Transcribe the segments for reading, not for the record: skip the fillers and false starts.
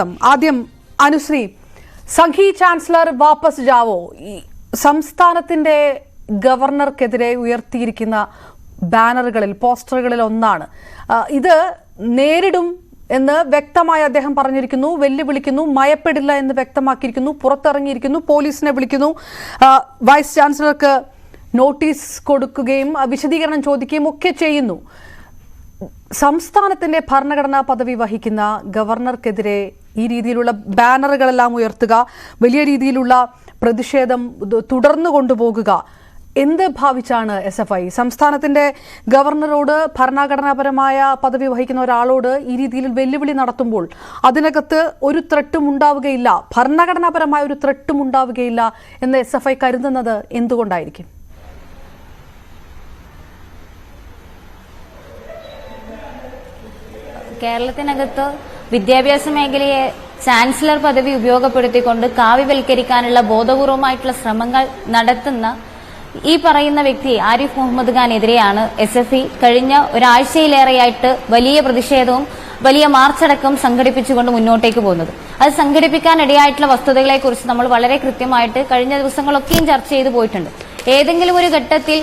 ആദ്യം Anusree, Sanghi chancellor വാപ്പസ് Joao സംസ്ഥാനത്തിന്റെ ഗവർണർക്കെതിരെ ഉയർത്തിയിരിക്കുന്ന ബാനറുകളിൽ പോസ്റ്ററുകളിൽ ഒന്നാണ്. ഇത് നേരിടും എന്ന് വ്യക്തമായി അദ്ദേഹം പറഞ്ഞിരിക്കുന്നു, വെല്ലുവിളിക്കുന്നു, മയപ്പെടില്ല എന്ന് വ്യക്തമാക്കിയിരിക്കുന്നു, പുറത്തിറങ്ങിയിരിക്കുന്നു, പോലീസിനെ വിളിക്കുന്നു, വൈസ് ചാൻസലർക്ക് നോട്ടീസ് കൊടുക്കുകയും വിശദീകരണം ചോദിക്കുകയും ഒക്കെ ചെയ്യുന്നു. സംസ്ഥാനത്തിന്റെ ഭരണഘടനാ പദവി വഹിക്കുന്ന ഗവർണർക്കെതിരെ ഈ രീതിയിലുള്ള ബാനറുകളെല്ലാം ഉയർത്തുക, വലിയ രീതിയിലുള്ള പ്രതിഷേധം തുടർന്നു കൊണ്ടുപോകുക, എന്ത് ഭാവിച്ചാണ് SFI സംസ്ഥാനത്തിന്റെ ഗവർണറോട്, ഭരണഘടനാപരമായ പദവി വഹിക്കുന്ന ഒരാളോട് ഈ രീതിയിൽ വെല്ലുവിളി നടത്തുമ്പോൾ അതിനകത്ത് ഒരു ത്രെട്ടും ഉണ്ടാവുകയില്ല, ഭരണഘടനാപരമായ ഒരു ത്രെട്ടും ഉണ്ടാവുകയില്ല എന്ന് SFI കരുതുന്നത് എന്തുകൊണ്ടായിരിക്കും? കേരളത്തിനകത്ത് വിദ്യാഭ്യാസ മേഖലയെ ചാൻസലർ പദവി ഉപയോഗപ്പെടുത്തിക്കൊണ്ട് കാവ്യവൽക്കരിക്കാനുള്ള ബോധപൂർവമായിട്ടുള്ള ശ്രമങ്ങൾ നടത്തുന്ന ഈ പറയുന്ന വ്യക്തി ആരിഫ് മുഹമ്മദ് ഖാനെതിരെയാണ് SFI കഴിഞ്ഞ ഒരാഴ്ചയിലേറെയായിട്ട് വലിയ പ്രതിഷേധവും വലിയ മാർച്ചടക്കം സംഘടിപ്പിച്ചുകൊണ്ട് മുന്നോട്ടേക്ക് പോകുന്നത്. അത് സംഘടിപ്പിക്കാനിടയായിട്ടുള്ള വസ്തുതകളെക്കുറിച്ച് നമ്മൾ വളരെ കൃത്യമായിട്ട് കഴിഞ്ഞ ദിവസങ്ങളൊക്കെയും ചർച്ച ചെയ്തു പോയിട്ടുണ്ട്. ഏതെങ്കിലും ഒരു ഘട്ടത്തിൽ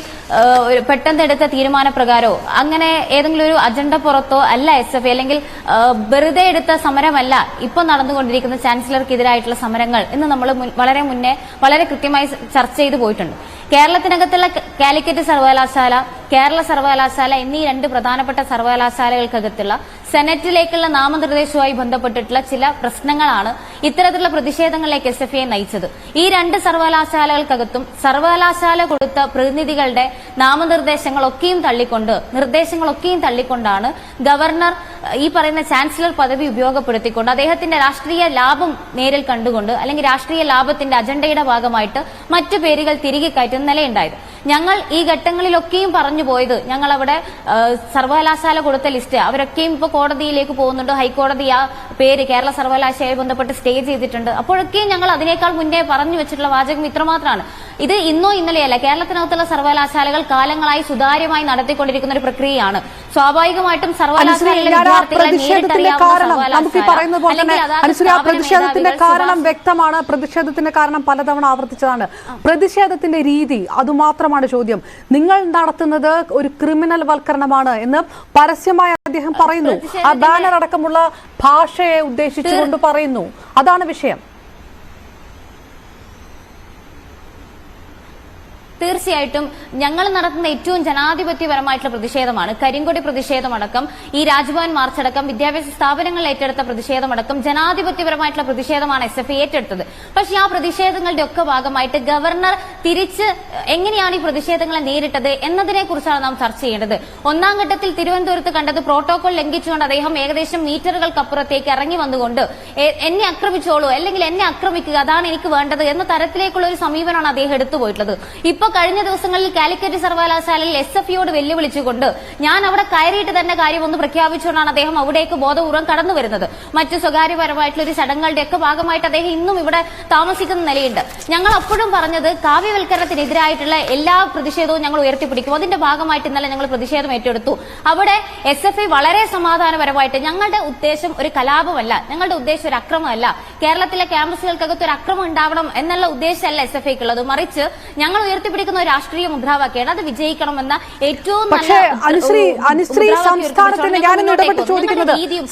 പെട്ടെന്നെടുത്ത തീരുമാനപ്രകാരമോ അങ്ങനെ ഏതെങ്കിലും ഒരു അജണ്ട പുറത്തോ അല്ല SFI, അല്ലെങ്കിൽ വെറുതെ എടുത്ത സമരമല്ല ഇപ്പൊ നടന്നുകൊണ്ടിരിക്കുന്ന ചാൻസലർക്കെതിരായിട്ടുള്ള സമരങ്ങൾ എന്ന് നമ്മൾ വളരെ കൃത്യമായി ചർച്ച ചെയ്തു പോയിട്ടുണ്ട്. കേരളത്തിനകത്തുള്ള കാലിക്കറ്റ് സർവകലാശാല, കേരള സർവകലാശാല എന്നീ രണ്ട് പ്രധാനപ്പെട്ട സർവകലാശാലകൾക്കകത്തുള്ള സെനറ്റിലേക്കുള്ള നാമനിർദ്ദേശവുമായി ബന്ധപ്പെട്ടിട്ടുള്ള ചില പ്രശ്നങ്ങളാണ് ഇത്തരത്തിലുള്ള പ്രതിഷേധങ്ങളിലേക്ക് SFI നയിച്ചത്. ഈ രണ്ട് സർവകലാശാലകൾക്കകത്തും സർവകലാശാല കൊടുത്ത പ്രതിനിധികളുടെ നിർദ്ദേശങ്ങളൊക്കെയും തള്ളിക്കൊണ്ടാണ് ഗവർണർ ഈ പറയുന്ന ചാൻസലർ പദവി ഉപയോഗപ്പെടുത്തിക്കൊണ്ട് അദ്ദേഹത്തിന്റെ രാഷ്ട്രീയ ലാഭം നേരിൽ കണ്ടുകൊണ്ട്, അല്ലെങ്കിൽ രാഷ്ട്രീയ ലാഭത്തിന്റെ അജണ്ടയുടെ ഭാഗമായിട്ട് മറ്റു പേരുകൾ തിരികെ കയറ്റുന്ന നിലയുണ്ടായത്. ഞങ്ങൾ ഈ ഘട്ടങ്ങളിലൊക്കെയും പറഞ്ഞു പോയത്, ഞങ്ങൾ അവിടെ സർവകലാശാല കൊടുത്ത ലിസ്റ്റ് അവരൊക്കെയും ഇപ്പൊ കോടതിയിലേക്ക് പോകുന്നുണ്ട്. ഹൈക്കോടതി ആ പേര് കേരള സർവകലാശാലയെ ബന്ധപ്പെട്ട് സ്റ്റേ ചെയ്തിട്ടുണ്ട്. അപ്പോഴൊക്കെയും ഞങ്ങൾ അതിനേക്കാൾ മുന്നേ പറഞ്ഞു വെച്ചിട്ടുള്ള വാചകം ഇത്രമാത്രമാണ്. ഇത് ഇന്നോ ഇന്നലെയല്ല, കേരളത്തിനകത്തുള്ള സർവകലാശാലകൾ കാലങ്ങളായി സുതാര്യമായി നടത്തിക്കൊണ്ടിരിക്കുന്ന ഒരു പ്രക്രിയയാണ്. സ്വാഭാവികമായിട്ടും സർവകലാശാലയിലെ പ്രതിഷേധത്തിന്റെ കാരണം വ്യക്തമാണ്, പ്രതിഷേധത്തിന്റെ കാരണം പലതവണ ആവർത്തിച്ചതാണ്. പ്രതിഷേധത്തിന്റെ രീതി അതുമാത്രമാണ് ചോദ്യം. നിങ്ങൾ നടത്തുന്നത് ഒരു ക്രിമിനൽ വൽക്കരണമാണ് എന്ന് പരസ്യമായി അദ്ദേഹം പറയുന്നു. ആ ബാനർ അടക്കമുള്ള ഭാഷയെ ഉദ്ദേശിച്ചുകൊണ്ട് പറയുന്നു. അതാണ് വിഷയം. തീർച്ചയായിട്ടും ഞങ്ങൾ നടത്തുന്ന ഏറ്റവും ജനാധിപത്യപരമായിട്ടുള്ള പ്രതിഷേധമാണ് കരിങ്കൊടി പ്രതിഷേധമടക്കം, ഈ രാജ്ഭവൻ മാർച്ചടക്കം, വിദ്യാഭ്യാസ സ്ഥാപനങ്ങൾ ഏറ്റെടുത്ത പ്രതിഷേധമടക്കം ജനാധിപത്യപരമായിട്ടുള്ള പ്രതിഷേധമാണ് SFI ഏറ്റെടുത്തത്. പക്ഷേ ആ പ്രതിഷേധങ്ങളുടെ ഒക്കെ ഭാഗമായിട്ട് ഗവർണർ തിരിച്ച് എങ്ങനെയാണ് ഈ പ്രതിഷേധങ്ങളെ നേരിട്ടത് എന്നതിനെ കുറിച്ചാണ് നാം ചർച്ച ചെയ്യേണ്ടത്. ഒന്നാം ഘട്ടത്തിൽ തിരുവനന്തപുരത്ത് കണ്ടത് പ്രോട്ടോകോൾ ലംഘിച്ചുകൊണ്ട് അദ്ദേഹം ഏകദേശം മീറ്ററുകൾക്കപ്പുറത്തേക്ക് ഇറങ്ങി വന്നുകൊണ്ട് എന്നെ ആക്രമിച്ചോളൂ, അല്ലെങ്കിൽ എന്നെ ആക്രമിക്കുക, അതാണ് എനിക്ക് വേണ്ടത് എന്ന തരത്തിലേക്കുള്ള ഒരു സമീപനമാണ് അദ്ദേഹം എടുത്തുപോയിട്ടുള്ളത്. ഇപ്പൊ കഴിഞ്ഞ ദിവസങ്ങളിൽ കാലിക്കറ്റ് സർവകലാശാലയിൽ SFIയോട് വെല്ലുവിളിച്ചുകൊണ്ട് ഞാൻ അവിടെ കയറിയിട്ട് തന്നെ കാര്യമൊന്ന് പ്രഖ്യാപിച്ചുകൊണ്ടാണ് അദ്ദേഹം അവിടേക്ക് ബോധപൂർവ്വം കടന്നു വരുന്നത്. മറ്റു സ്വകാര്യപരമായിട്ടുള്ള ഒരു ചടങ്ങുകളുടെ ഒക്കെ ഭാഗമായിട്ട് അദ്ദേഹം ഇന്നും ഇവിടെ താമസിക്കുന്ന നിലയുണ്ട്. ഞങ്ങൾ അപ്പോഴും പറഞ്ഞത് കാവ്യവൽക്കരണത്തിനെതിരായിട്ടുള്ള എല്ലാ പ്രതിഷേധവും ഞങ്ങൾ ഉയർത്തിപ്പിടിക്കും. അതിന്റെ ഭാഗമായിട്ട് ഇന്നലെ ഞങ്ങൾ പ്രതിഷേധം ഏറ്റെടുത്തു. അവിടെ SFI വളരെ സമാധാനപരമായിട്ട്, ഞങ്ങളുടെ ഉദ്ദേശം ഒരു കലാപമല്ല, ഞങ്ങളുടെ ഉദ്ദേശം ഒരു അക്രമമല്ല, കേരളത്തിലെ ക്യാമ്പസുകൾക്കകത്ത് ഒരു അക്രമം ഉണ്ടാവണം എന്നുള്ള ഉദ്ദേശമല്ല SFIക്കുള്ളത്, മറിച്ച് ഞങ്ങൾ ഉയർത്തിപ്പിടിക്കുന്ന രാഷ്ട്രീയ മുദ്രാവാക്യാണ്, അത് വിജയിക്കണമെന്ന ഏറ്റവും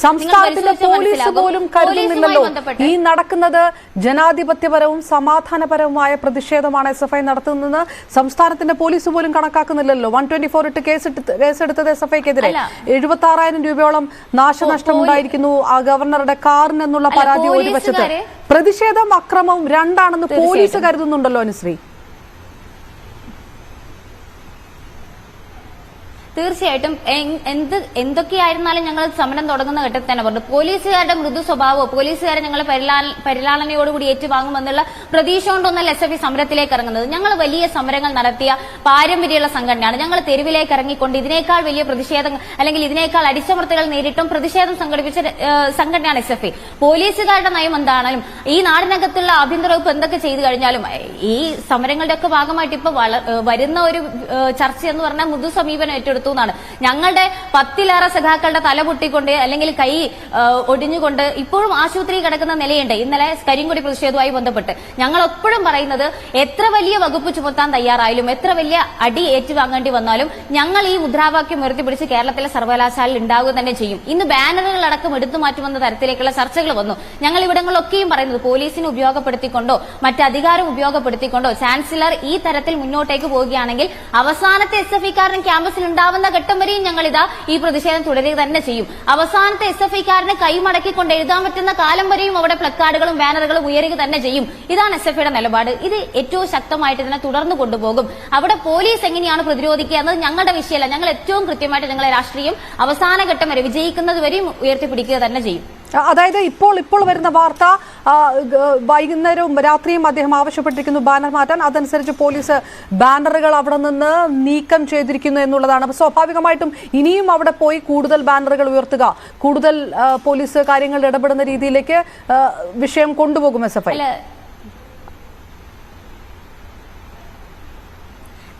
സംസ്ഥാനത്തിന്റെ പോലീസ് പോലും കരുതുന്നില്ലല്ലോ ഈ നടക്കുന്നത് ജനാധിപത്യപരവും സമാധാനപരവുമായ പ്രതിഷേധമാണ് SFI നടത്തുന്നത്. സംസ്ഥാനത്തിന്റെ പോലീസ് പോലും കണക്കാക്കുന്നില്ലല്ലോ. 124 ഇട്ട് കേസെടുത്തത് SFIക്കെതിരെ 76,000 രൂപയോളം നാശനഷ്ടം ഉണ്ടായിരിക്കുന്നു ആ ഗവർണറുടെ കാറിനെന്നുള്ള പരാതി ഒരു വശത്ത്. പ്രതിഷേധം അക്രമവും രണ്ടാണെന്ന് പോലീസ് കരുതുന്നുണ്ടല്ലോ അനുശ്രീ. തീർച്ചയായിട്ടും എന്തൊക്കെയായിരുന്നാലും ഞങ്ങൾ സമരം തുടങ്ങുന്ന ഘട്ടത്തിൽ തന്നെ പറഞ്ഞു, പോലീസുകാരുടെ മൃദു സ്വഭാവമോ പോലീസുകാരെ ഞങ്ങൾ പരിലാളനയോടുകൂടി ഏറ്റുവാങ്ങുമെന്നുള്ള പ്രതീക്ഷ കൊണ്ടൊന്നല്ല SFI സമരത്തിലേക്ക് ഇറങ്ങുന്നത്. ഞങ്ങൾ വലിയ സമരങ്ങൾ നടത്തിയ പാരമ്പര്യമുള്ള സംഘടനയാണ്. ഞങ്ങൾ തെരുവിലേക്ക് ഇറങ്ങിക്കൊണ്ട് ഇതിനേക്കാൾ വലിയ പ്രതിഷേധങ്ങൾ, അല്ലെങ്കിൽ ഇതിനേക്കാൾ അടിച്ചമർത്തലുകൾ നേരിട്ടും പ്രതിഷേധം സംഘടിപ്പിച്ച സംഘടനയാണ് SFI. പോലീസുകാരുടെ നയം എന്താണെങ്കിലും ഈ നാടിനകത്തുള്ള ആഭ്യന്തര വകുപ്പ് എന്തൊക്കെ ചെയ്തു കഴിഞ്ഞാലും ഈ സമരങ്ങളുടെ ഒക്കെ ഭാഗമായിട്ട് ഇപ്പൊ വരുന്ന ഒരു ചർച്ച എന്ന് പറഞ്ഞാൽ മൃദു സമീപനം ഏറ്റെടുത്തു ഭീഷണിപ്പെടുത്തു എന്നാണ്. ഞങ്ങളുടെ 10-ലേറെ സഖാക്കളുടെ തല പൊട്ടിക്കൊണ്ട് അല്ലെങ്കിൽ കൈ ഒടിഞ്ഞുകൊണ്ട് ഇപ്പോഴും ആശുപത്രി കിടക്കുന്ന നിലയുണ്ട്. ഇന്നലെ കരിങ്കൊടി പ്രതിഷേധവുമായി ബന്ധപ്പെട്ട് ഞങ്ങൾ എപ്പോഴും പറയുന്നത്, എത്ര വലിയ വകുപ്പ് ചുമത്താൻ തയ്യാറായാലും എത്ര വലിയ അടി ഏറ്റുവാങ്ങേണ്ടി വന്നാലും ഞങ്ങൾ ഈ മുദ്രാവാക്യം ഉയർത്തിപ്പിടിച്ച് കേരളത്തിലെ സർവകലാശാലയിൽ ഉണ്ടാവുക തന്നെ ചെയ്യും. ഇന്ന് ബാനറുകളടക്കം എടുത്തു മാറ്റുമെന്ന തരത്തിലേക്കുള്ള ചർച്ചകൾ വന്നു. ഞങ്ങൾ ഇവിടങ്ങളിലൊക്കെയും പറയുന്നത്, പോലീസിനെ ഉപയോഗപ്പെടുത്തിക്കൊണ്ടോ മറ്റ് അധികാരം ഉപയോഗപ്പെടുത്തിക്കൊണ്ടോ ചാൻസലർ ഈ തരത്തിൽ മുന്നോട്ടേക്ക് പോവുകയാണെങ്കിൽ അവസാനത്തെ SFI-കാരൻ ക്യാമ്പസിൽ ഉണ്ടാവുന്ന ഘട്ടം വരെയും ഞങ്ങൾ ഈ പ്രതിഷേധം തുടരുക തന്നെ ചെയ്യും. അവസാനത്തെ SFI-കാരനെ കൈമടക്കിക്കൊണ്ട് എഴുതാൻ പറ്റുന്ന കാലം വരെയും അവിടെ പ്ലക്കാർഡുകളും ബാനറുകളും ഉയരുക തന്നെ ചെയ്യും. ഇതാണ് SFI-യുടെ നിലപാട്. ഇത് ഏറ്റവും ശക്തമായിട്ട് ഇതിനെ തുടർന്ന് കൊണ്ടുപോകും. അവിടെ പോലീസ് എങ്ങനെയാണ് പ്രതിരോധിക്കുക എന്നത് ഞങ്ങളുടെ വിഷയമല്ല. ഞങ്ങൾ ഏറ്റവും കൃത്യമായിട്ട് ഞങ്ങളെ രാഷ്ട്രീയം അവസാന ഘട്ടം വരെ വിജയിക്കുന്നത് വരെയും ഉയർത്തിപ്പിടിക്കുക തന്നെ ചെയ്യും. അതായത് ഇപ്പോൾ വരുന്ന വാർത്ത, വൈകുന്നേരവും രാത്രിയും അദ്ദേഹം ആവശ്യപ്പെട്ടിരിക്കുന്നു ബാനർ മാറ്റാൻ. അതനുസരിച്ച് പോലീസ് ബാനറുകൾ അവിടെ നിന്ന് നീക്കം ചെയ്തിരിക്കുന്നു എന്നുള്ളതാണ്. അപ്പോൾ സ്വാഭാവികമായിട്ടും ഇനിയും അവിടെ പോയി കൂടുതൽ ബാനറുകൾ ഉയർത്തുക, കൂടുതൽ പോലീസ് കാര്യങ്ങളിൽ ഇടപെടുന്ന രീതിയിലേക്ക് വിഷയം കൊണ്ടുപോകും SFI.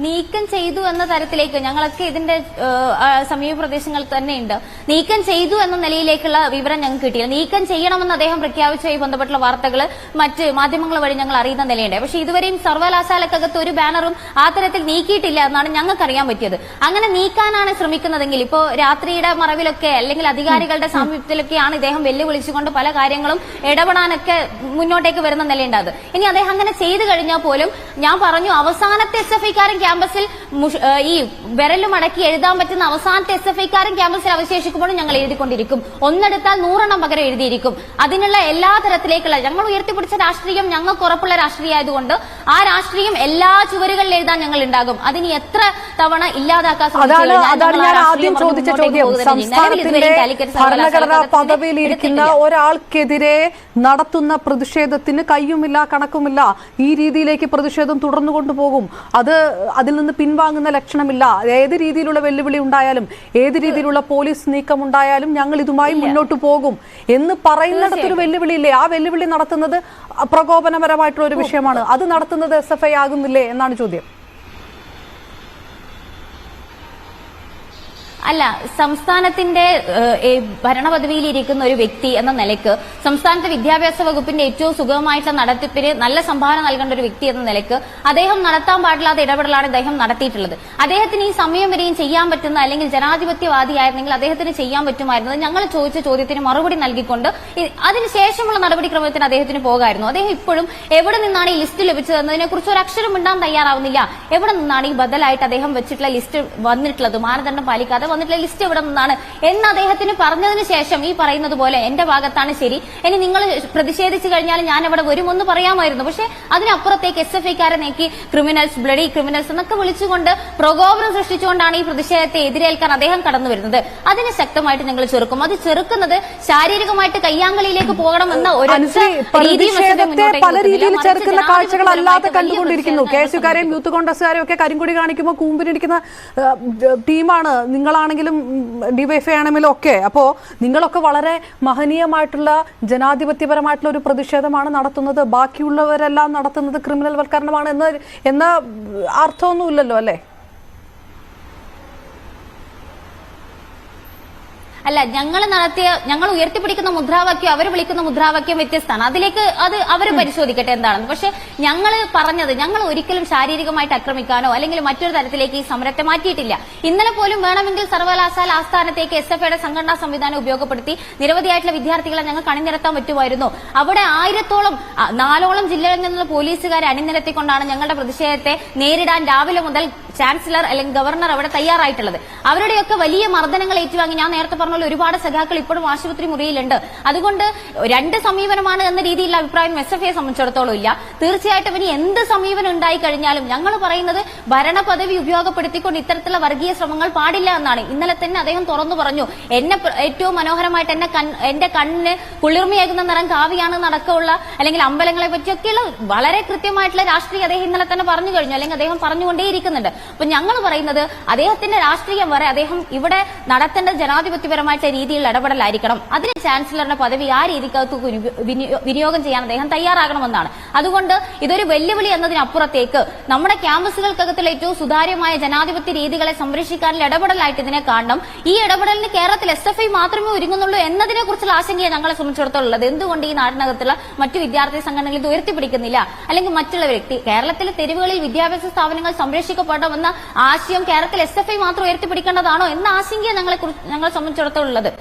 നീക്കം ചെയ്തു എന്ന തരത്തിലേക്ക് ഞങ്ങളൊക്കെ ഇതിന്റെ സമീപ പ്രദേശങ്ങളിൽ തന്നെയുണ്ട്. നീക്കം ചെയ്തു എന്ന നിലയിലേക്കുള്ള വിവരം ഞങ്ങൾക്ക് കിട്ടിയില്ല. നീക്കം ചെയ്യണമെന്ന് അദ്ദേഹം പ്രഖ്യാപിച്ചതുമായി ബന്ധപ്പെട്ടുള്ള വാർത്തകൾ മറ്റ് മാധ്യമങ്ങൾ വഴി ഞങ്ങൾ അറിയുന്ന നിലയുണ്ട്. പക്ഷെ ഇതുവരെയും സർവകലാശാലക്കകത്ത് ഒരു ബാനറും ആ തരത്തിൽ നീക്കിയിട്ടില്ല എന്നാണ് ഞങ്ങൾക്ക് അറിയാൻ പറ്റിയത്. അങ്ങനെ നീക്കാനാണ് ശ്രമിക്കുന്നതെങ്കിൽ ഇപ്പോൾ രാത്രിയുടെ മറവിലൊക്കെ അല്ലെങ്കിൽ അധികാരികളുടെ സാമീപ്യത്തിലൊക്കെയാണ് ഇദ്ദേഹം വെല്ലുവിളിച്ചുകൊണ്ട് പല കാര്യങ്ങളും ഇടപെടാനൊക്കെ മുന്നോട്ടേക്ക് വരുന്ന നിലയുണ്ടായത്. ഇനി അദ്ദേഹം അങ്ങനെ ചെയ്തു കഴിഞ്ഞാൽ പോലും ഞാൻ പറഞ്ഞു, അവസാനത്തെ SFI-കാരൻ ക്യാമ്പസിൽ ഈ വിരലും മടക്കി എഴുതാൻ പറ്റുന്ന അവസാനത്തെ SFI-കാരൻ ക്യാമ്പസിൽ അവശേഷിക്കുമ്പോഴും ഞങ്ങൾ എഴുതിക്കൊണ്ടിരിക്കും. ഒന്നെടുത്താൽ 100 പകരം എഴുതിയിരിക്കും. അതിനുള്ള എല്ലാ തരത്തിലേക്കുള്ള ഞങ്ങൾ ഉയർത്തിപ്പിടിച്ച രാഷ്ട്രീയം ഞങ്ങൾക്ക് ഉറപ്പുള്ള രാഷ്ട്രീയമായതുകൊണ്ട് ആ രാഷ്ട്രീയം എല്ലാ ചുവരുകളിൽ എഴുതാൻ ഞങ്ങൾ ഉണ്ടാകും. അതിന് എത്ര തവണ ഇല്ലാതാക്കാൻ ആദ്യം ചോദിച്ച ചോദ്യം, സംസ്ഥാനത്തിന്റെ ഭരണഘടനാ പദവിയിലിരിക്കുന്ന ഒരാൾക്കെതിരെ നടത്തുന്ന പ്രതിഷേധത്തിന് കയ്യുമില്ല കണക്കുമില്ല. ഈ രീതിയിലേക്ക് പ്രതിഷേധം തുടർന്നു കൊണ്ടുപോകും. അതിൽ നിന്ന് പിൻവാങ്ങുന്ന ലക്ഷണമില്ല. ഏത് രീതിയിലുള്ള വെല്ലുവിളി ഉണ്ടായാലും ഏത് രീതിയിലുള്ള പോലീസ് നീക്കം ഉണ്ടായാലും ഞങ്ങൾ ഇതുമായി മുന്നോട്ട് പോകും എന്ന് പറയുന്നിടത്തൊരു വെല്ലുവിളിയില്ലേ? ആ വെല്ലുവിളി നടത്തുന്നത് പ്രകോപനപരമായിട്ടുള്ള ഒരു വിഷയമാണ്. അത് നടത്തുന്നത് SFI ആകുന്നില്ലേ എന്നാണ് ചോദ്യം. അല്ല, സംസ്ഥാനത്തിന്റെ ഭരണപദവിയിലിരിക്കുന്ന ഒരു വ്യക്തി എന്ന നിലയ്ക്ക്, സംസ്ഥാനത്തെ വിദ്യാഭ്യാസ വകുപ്പിന്റെ ഏറ്റവും സുഗമമായിട്ടുള്ള നടത്തിപ്പിന് നല്ല സംഭാവന നൽകേണ്ട ഒരു വ്യക്തി എന്ന നിലയ്ക്ക് അദ്ദേഹം നടത്താൻ പാടില്ലാത്ത ഇടപെടലാണ് അദ്ദേഹം നടത്തിയിട്ടുള്ളത്. അദ്ദേഹത്തിന് ഈ സമയം വരെയും ചെയ്യാൻ പറ്റുന്ന, അല്ലെങ്കിൽ ജനാധിപത്യവാദിയായിരുന്നെങ്കിൽ അദ്ദേഹത്തിന് ചെയ്യാൻ പറ്റുമായിരുന്നത് ഞങ്ങൾ ചോദിച്ച ചോദ്യത്തിന് മറുപടി നൽകിക്കൊണ്ട് അതിനുശേഷമുള്ള നടപടിക്രമത്തിന് അദ്ദേഹത്തിന് പോകായിരുന്നു. അദ്ദേഹം ഇപ്പോഴും എവിടെ നിന്നാണ് ഈ ലിസ്റ്റ് ലഭിച്ചതെന്നതിനെ കുറിച്ച് ഒരു അക്ഷരം മിണ്ടാൻ തയ്യാറാവുന്നില്ല. എവിടെ നിന്നാണ് ഈ ബദലായിട്ട് അദ്ദേഹം വെച്ചിട്ടുള്ള ലിസ്റ്റ് വന്നിട്ടുള്ളത്, മാനദണ്ഡം പാലിക്കാതെ വന്നിട്ടുള്ള ലിസ്റ്റ് എവിടെ നിന്നാണ് എന്ന് അദ്ദേഹത്തിന് പറഞ്ഞതിന് ശേഷം ഈ പറയുന്നത് പോലെ എന്റെ ഭാഗത്താണ് ശരി, ഇനി നിങ്ങൾ പ്രതിഷേധിച്ചു കഴിഞ്ഞാൽ ഞാൻ അവിടെ വരുമെന്ന് പറയാമായിരുന്നു. പക്ഷെ അതിനപ്പുറത്തേക്ക് SFI-കാരെ നീക്കി ക്രിമിനൽസ്, ബ്ലഡി ക്രിമിനൽസ് എന്നൊക്കെ വിളിച്ചുകൊണ്ട് പ്രകോപനം സൃഷ്ടിച്ചുകൊണ്ടാണ് ഈ പ്രതിഷേധത്തെ എതിരേൽക്കാൻ അദ്ദേഹം കടന്നു വരുന്നത്. അതിനെ ശക്തമായിട്ട് ഞങ്ങൾ ചെറുക്കും. അത് ചെറുക്കുന്നത് ശാരീരികമായിട്ട് കയ്യാങ്കളിയിലേക്ക് പോകണമെന്ന ഒരു പല രീതിയിൽ ചെറുക്കുന്ന കാഴ്ചകളല്ലാതെ കണ്ടുകൊണ്ടിരിക്കുന്നു. കേസുകാരെയും യൂത്ത് കോൺഗ്രസുകാരെയും ഒക്കെ കരിങ്കൊടി കാണിക്കുമ്പോൾ കൂമ്പിനിരിക്കുന്ന ടീമാണ് നിങ്ങളാണെങ്കിലും ഡിവൈഎഫ്ഐ ആണെങ്കിലും ഒക്കെ. അപ്പോൾ നിങ്ങളൊക്കെ വളരെ മഹനീയമായിട്ടുള്ള ജനാധിപത്യപരമായിട്ടുള്ള ഒരു പ്രതിഷേധമാണ് നടത്തുന്നത്. ബാക്കിയുള്ളവരെല്ലാം നടത്തുന്നത് ക്രിമിനൽ വൽക്കരണമാണ് എന്ന അർത്ഥമൊന്നുമില്ലല്ലോ അല്ലേ? അല്ല, ഞങ്ങൾ ഉയർത്തിപ്പിടിക്കുന്ന മുദ്രാവാക്യം അവർ വിളിക്കുന്ന മുദ്രാവാക്യം വ്യത്യസ്തമാണ്. അതിലേക്ക് അവർ പരിശോധിക്കട്ടെ എന്താണെന്ന്. പക്ഷെ ഞങ്ങൾ പറഞ്ഞത്, ഞങ്ങൾ ഒരിക്കലും ശാരീരികമായിട്ട് ആക്രമിക്കാനോ അല്ലെങ്കിൽ മറ്റൊരു തരത്തിലേക്ക് ഈ സമരത്തെ മാറ്റിയിട്ടില്ല. ഇന്നലെ പോലും വേണമെങ്കിൽ സർവകലാശാല ആസ്ഥാനത്തേക്ക് SFI-യുടെ സംഘടനാ സംവിധാനം ഉപയോഗപ്പെടുത്തി നിരവധിയായിട്ടുള്ള വിദ്യാർത്ഥികളെ ഞങ്ങൾ അണിനിരത്താൻ പറ്റുമായിരുന്നു. അവിടെ 4ഓളം ജില്ലകളിൽ നിന്നുള്ള പോലീസുകാരെ അണിനിരത്തിക്കൊണ്ടാണ് ഞങ്ങളുടെ പ്രതിഷേധത്തെ നേരിടാൻ രാവിലെ മുതൽ ചാൻസലർ അല്ലെങ്കിൽ ഗവർണർ അവിടെ തയ്യാറായിട്ടുള്ളത്. അവരുടെയൊക്കെ വലിയ മർദ്ദനങ്ങൾ ഏറ്റുവാങ്ങി ഞാൻ നേരത്തെ പറഞ്ഞ ഒരുപാട് സഖാക്കൾ ഇപ്പോഴും ആശുപത്രി മുറിയിലുണ്ട്. അതുകൊണ്ട് രണ്ട് സമീപനമാണ് എന്ന രീതിയിലുള്ള അഭിപ്രായം SFIയെ സംബന്ധിച്ചിടത്തോളം ഇല്ല. തീർച്ചയായിട്ടും ഇനി എന്ത് സമീപനം ഉണ്ടായി കഴിഞ്ഞാലും ഞങ്ങൾ പറയുന്നത് ഭരണപദവി ഉപയോഗപ്പെടുത്തിക്കൊണ്ട് ഇത്തരത്തിലുള്ള വർഗീയ ശ്രമങ്ങൾ പാടില്ല എന്നാണ്. ഇന്നലെ തന്നെ അദ്ദേഹം തുറന്നു പറഞ്ഞു, എന്നെ ഏറ്റവും മനോഹരമായിട്ട് എന്റെ കണ്ണിന് കുളിർമയേകുന്ന നിറം കാവിയാണ് നടക്കമുള്ള അല്ലെങ്കിൽ അമ്പലങ്ങളെ പറ്റിയൊക്കെയുള്ള വളരെ കൃത്യമായിട്ടുള്ള രാഷ്ട്രീയം അദ്ദേഹം ഇന്നലെ തന്നെ പറഞ്ഞു കഴിഞ്ഞു, അല്ലെങ്കിൽ അദ്ദേഹം പറഞ്ഞുകൊണ്ടേയിരിക്കുന്നുണ്ട്. അപ്പൊ ഞങ്ങൾ പറയുന്നത് അദ്ദേഹത്തിന്റെ രാഷ്ട്രീയം വരെ അദ്ദേഹം ഇവിടെ നടത്തേണ്ട ജനാധിപത്യപരമായ ജനാധിപത്യപരമായിട്ടുള്ള രീതിയിൽ ഇടപെടലായിരിക്കണം. അതിന് ചാൻസലറുടെ പദവി ആ രീതിക്കകത്ത് വിനിയോഗം ചെയ്യാൻ അദ്ദേഹം തയ്യാറാകണമെന്നാണ്. അതുകൊണ്ട് ഇതൊരു വെല്ലുവിളി എന്നതിനപ്പുറത്തേക്ക് നമ്മുടെ ക്യാമ്പസുകൾക്കകത്തുള്ള ഏറ്റവും സുതാര്യമായ ജനാധിപത്യ രീതികളെ സംരക്ഷിക്കാനുള്ള ഇടപെടലായിട്ട് ഇതിനെ കാണണം. ഈ ഇടപെടലിന് കേരളത്തിൽ SFI മാത്രമേ ഒരുങ്ങുന്നുള്ളൂ എന്നതിനെ കുറിച്ചുള്ള ആശങ്കയെ ഞങ്ങളെ സംബന്ധിച്ചിടത്തോളം ഉള്ളത്. എന്തുകൊണ്ട് ഈ നാടിനകത്തുള്ള മറ്റു വിദ്യാർത്ഥി സംഘടനകൾ ഇത് ഉയർത്തിപ്പിടിക്കുന്നില്ല? അല്ലെങ്കിൽ മറ്റുള്ള വ്യക്തി കേരളത്തിലെ തെരുവുകളിൽ വിദ്യാഭ്യാസ സ്ഥാപനങ്ങൾ സംരക്ഷിക്കപ്പെടണമെന്ന ആശയം കേരളത്തിൽ SFI മാത്രം ഉയർത്തിപ്പിടിക്കേണ്ടതാണോ എന്ന ആശങ്കയെ ഞങ്ങളെ സംബന്ധിച്ചിടത്തോളം ഉള്ളത്.